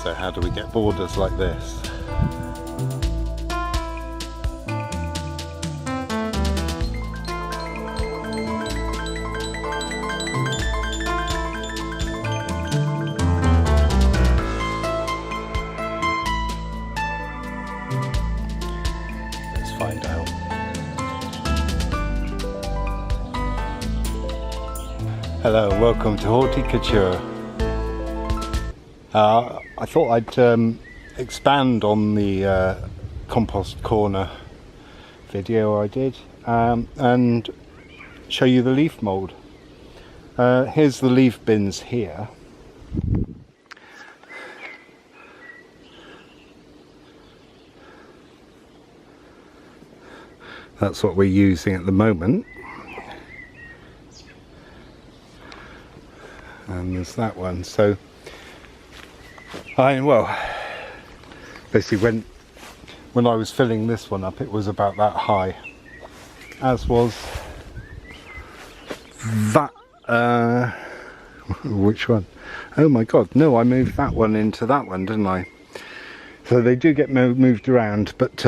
So how do we get borders like this? Let's find out. Hello and welcome to Horticulture. I thought I'd expand on the compost corner video I did and show you the leaf mould. Here's the leaf bins here. That's what we're using at the moment. And there's that one. So basically when I was filling this one up, it was about that high, as was that which one? Oh my god, no, I moved that one into that one, didn't I? So they do get moved around, but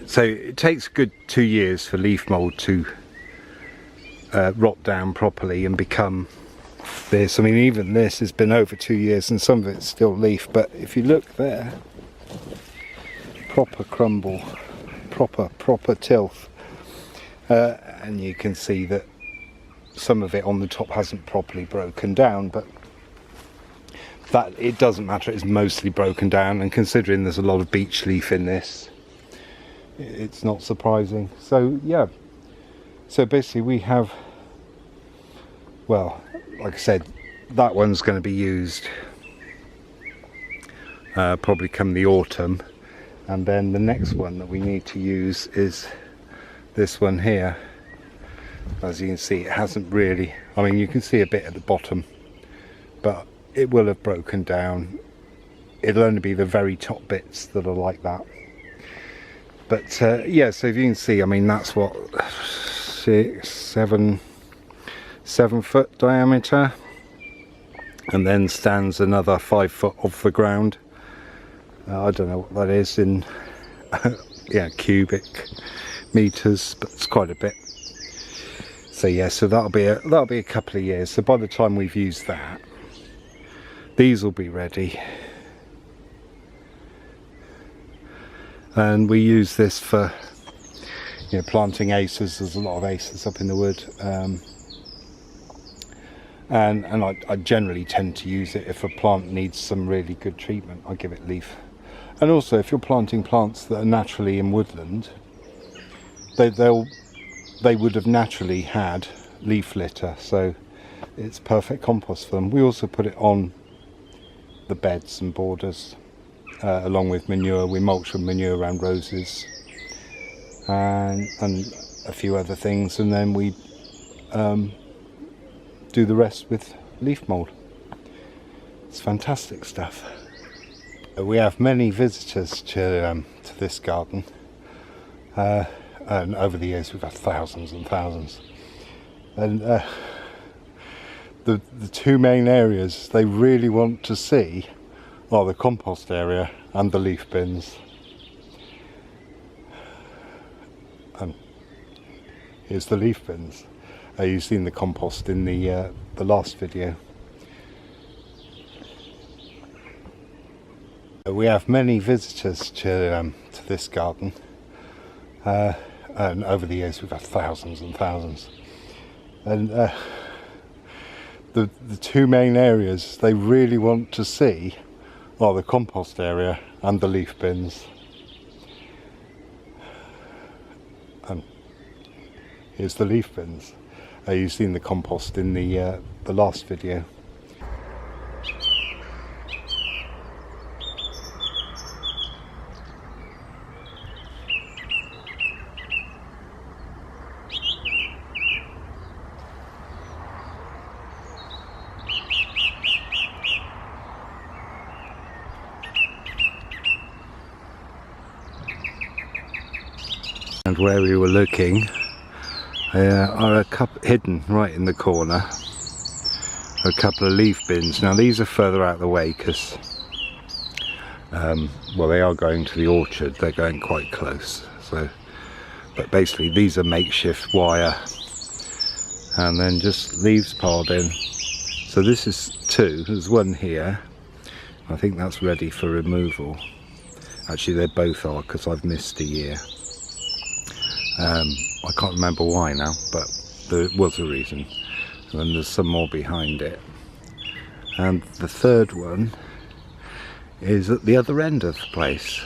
so it takes a good 2 years for leaf mould to rot down properly and become this. I mean, even this has been over 2 years and some of it's still leaf, but if you look there, proper crumble, proper tilth, and you can see that some of it on the top hasn't properly broken down, but that it doesn't matter, it's mostly broken down, and considering there's a lot of beech leaf in this, it's not surprising. So yeah, so basically we have, well, like I said, that one's going to be used probably come the autumn, and then the next one that we need to use is this one here. As you can see, it hasn't really, I mean, you can see a bit at the bottom, but it will have broken down. It'll only be the very top bits that are like that. But yeah, so if you can see, I mean, that's what, 7 foot diameter, and then stands another 5 foot off the ground. I don't know what that is in yeah, cubic meters, but it's quite a bit. So yeah, so that'll be a couple of years. So by the time we've used that, these will be ready. And we use this for, you know, planting acers. There's a lot of acers up in the wood. And I generally tend to use it if a plant needs some really good treatment. I give it leaf. And also, if you're planting plants that are naturally in woodland, they would have naturally had leaf litter, so it's perfect compost for them. We also put it on the beds and borders along with manure. We mulch with manure around roses and a few other things, and then we do the rest with leaf mould. It's fantastic stuff. We have many visitors to this garden, and over the years we've had thousands and thousands, and the two main areas they really want to see are the compost area and the leaf bins. And here's the leaf bins. You've seen the compost in the last video. We have many visitors to this garden, and over the years we've had thousands and thousands, and the two main areas they really want to see are the compost area and the leaf bins. And here's the leaf bins. You've seen the compost in the last video. And where we were looking are a couple hidden right in the corner, a couple of leaf bins. Now these are further out of the way because well, they are going to the orchard, they're going quite close, so, but basically these are makeshift wire and then just leaves piled in. So this is 2, there's 1 here, I think that's ready for removal. Actually they both are, because I've missed a year. I can't remember why now, but there was a reason. And then there's some more behind it. And the 3rd one is at the other end of the place.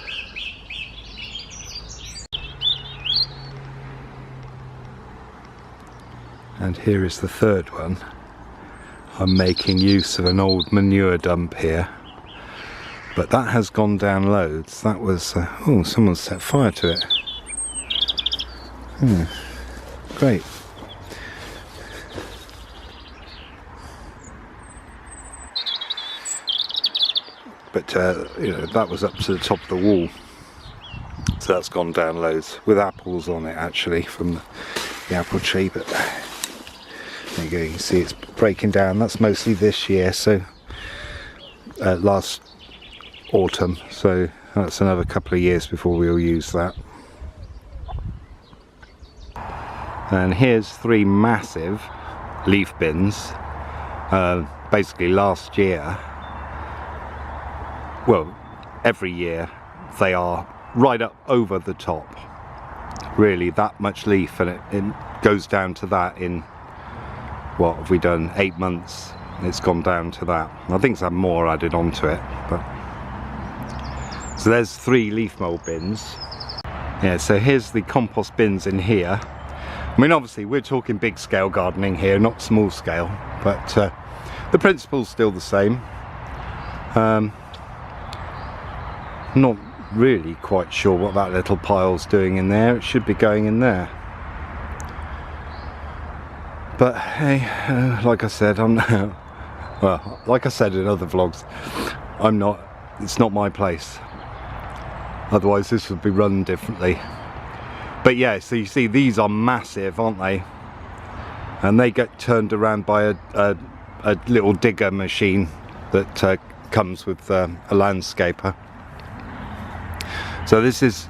And here is the 3rd one. I'm making use of an old manure dump here. But that has gone down loads. That was, oh, someone set fire to it. Great. But you know, that was up to the top of the wall, so that's gone down loads, with apples on it actually from the apple tree. But there you go, you can see it's breaking down. That's mostly this year, so last autumn, so that's another couple of years before we'll use that. And here's 3 massive leaf bins. Basically last year, well, every year they are right up over the top, really, that much leaf, and it goes down to that in, what have we done, 8 months. It's gone down to that. I think some more added onto it, but so there's 3 leaf mould bins. Yeah, so here's the compost bins in here. I mean, obviously we're talking big scale gardening here, not small scale, but the principle's still the same. Not really quite sure what that little pile's doing in there. It should be going in there. But hey, like I said, I'm well, like I said in other vlogs, it's not my place. Otherwise this would be run differently. But yeah, so you see these are massive, aren't they? And they get turned around by a little digger machine that comes with a landscaper. So this is,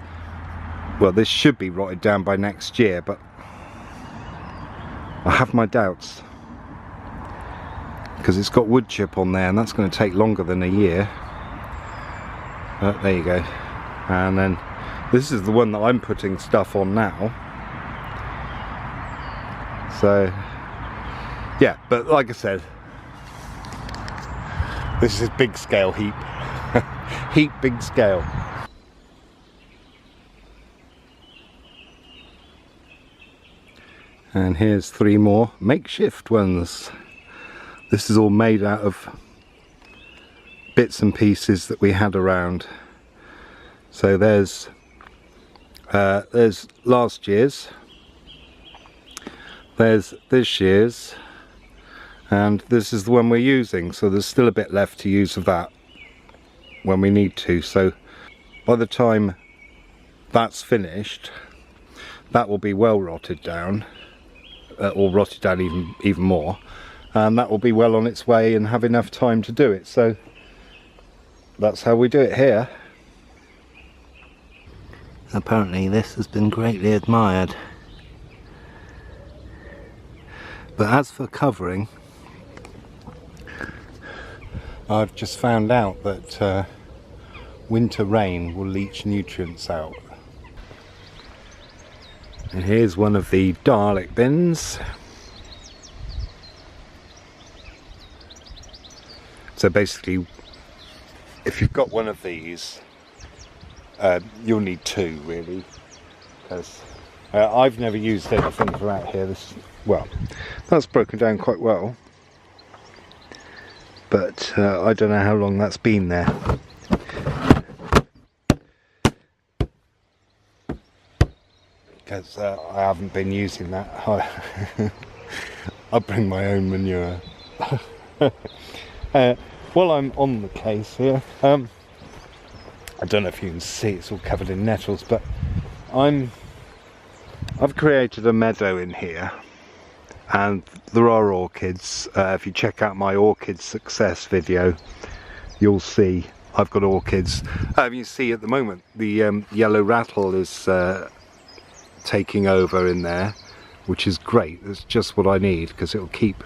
well, this should be rotted down by next year, but I have my doubts, because it's got wood chip on there and that's going to take longer than a year. But there you go. And then this is the one that I'm putting stuff on now. So yeah, but like I said, this is big scale heap. Heap big scale. And here's 3 more makeshift ones. This is all made out of bits and pieces that we had around. So there's last year's, there's this year's, and this is the one we're using. So there's still a bit left to use of that when we need to. So by the time that's finished, that will be well rotted down. Or rotted down even more, and that will be well on its way and have enough time to do it. So that's how we do it here. Apparently this has been greatly admired, but as for covering, I've just found out that winter rain will leach nutrients out. And here's one of the Dalek bins. So basically, if you've got one of these, you'll need 2 really, because I've never used anything from out here. Well, that's broken down quite well, but I don't know how long that's been there. Because I haven't been using that. I bring my own manure. While I'm on the case here, I don't know if you can see, it's all covered in nettles, but I've created a meadow in here, and there are orchids. If you check out my orchid success video, you'll see I've got orchids. You see at the moment the yellow rattle is taking over in there, which is great. That's just what I need, because it'll keep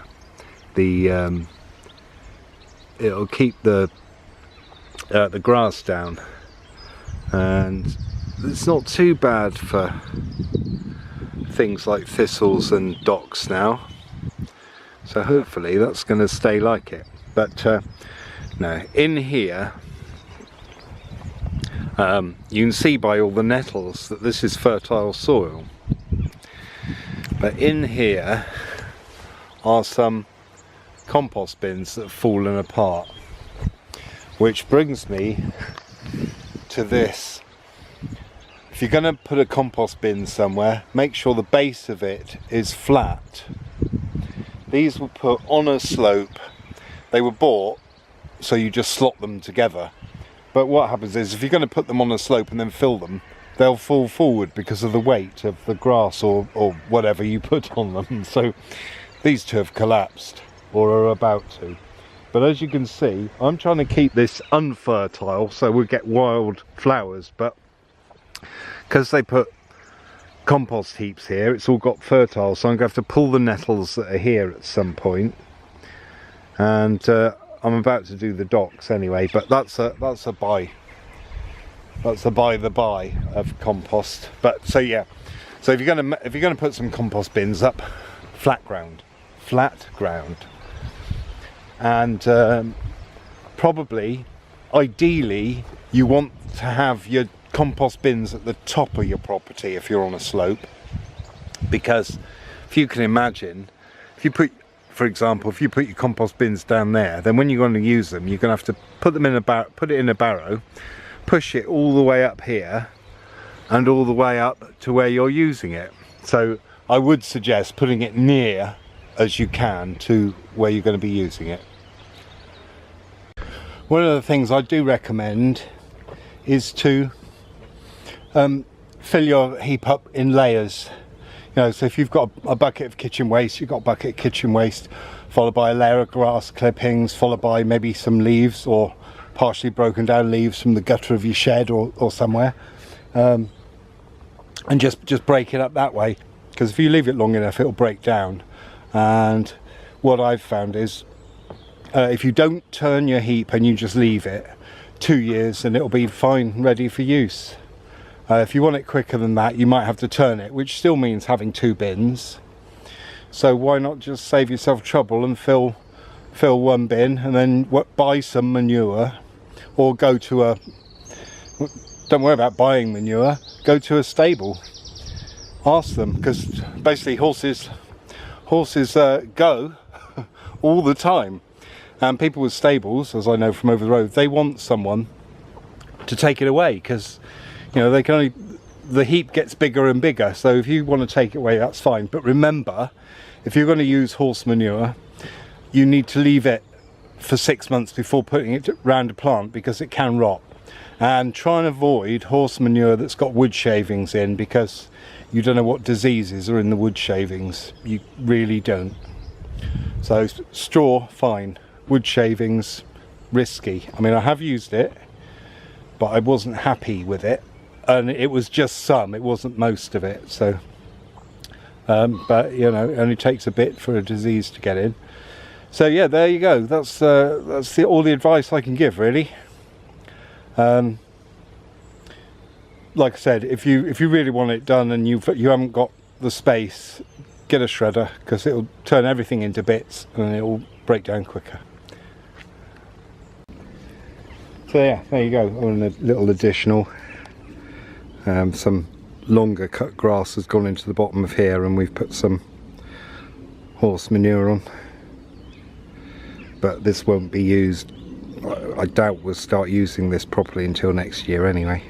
the grass down, and it's not too bad for things like thistles and docks now, so hopefully that's going to stay like it. But no, in here you can see by all the nettles that this is fertile soil, but in here are some compost bins that have fallen apart, which brings me to this. If you're going to put a compost bin somewhere, make sure the base of it is flat. These were put on a slope. They were bought so you just slot them together, but what happens is if you're going to put them on a slope and then fill them, they'll fall forward because of the weight of the grass or whatever you put on them. So these two have collapsed, or are about to. But as you can see, I'm trying to keep this unfertile so we'll get wild flowers, but because they put compost heaps here, it's all got fertile, so I'm going to have to pull the nettles that are here at some point. And I'm about to do the docks anyway, but that's a buy. That's a by the by of compost. But so yeah, so if you're gonna put some compost bins up, flat ground, and probably, ideally, you want to have your compost bins at the top of your property if you're on a slope, because if you can imagine, if you put, for example, if you put your compost bins down there, then when you're going to use them, you're going to have to put them in put it in a barrow, push it all the way up here and all the way up to where you're using it. So I would suggest putting it near as you can to where you're going to be using it. One of the things I do recommend is to fill your heap up in layers. You know, so if you've got a bucket of kitchen waste, you've got a bucket of kitchen waste, followed by a layer of grass clippings, followed by maybe some leaves or partially broken down leaves from the gutter of your shed or somewhere, and just break it up that way, because if you leave it long enough it'll break down. And what I've found is if you don't turn your heap and you just leave it 2 years, and it'll be fine, ready for use. If you want it quicker than that, you might have to turn it, which still means having 2 bins. So why not just save yourself trouble and fill one bin and then buy some manure, or go to a, don't worry about buying manure, go to a stable. Ask them, because basically horses go all the time, and people with stables, as I know from over the road, they want someone to take it away, because you know they can only, the heap gets bigger and bigger. So if you want to take it away, that's fine, but remember, if you're going to use horse manure, you need to leave it for 6 months before putting it around a plant, because it can rot. And try and avoid horse manure that's got wood shavings in, because you don't know what diseases are in the wood shavings. You really don't. So straw, fine. Wood shavings, risky. I mean, I have used it, but I wasn't happy with it, and it was just some, it wasn't most of it. So but you know, it only takes a bit for a disease to get in. So yeah, there you go. That's all the advice I can give, really. Like I said, if you really want it done and you haven't got the space, get a shredder, because it'll turn everything into bits and it'll break down quicker. So yeah, there you go. On a little additional, some longer cut grass has gone into the bottom of here, and we've put some horse manure on. But this won't be used, I doubt we'll start using this properly until next year anyway.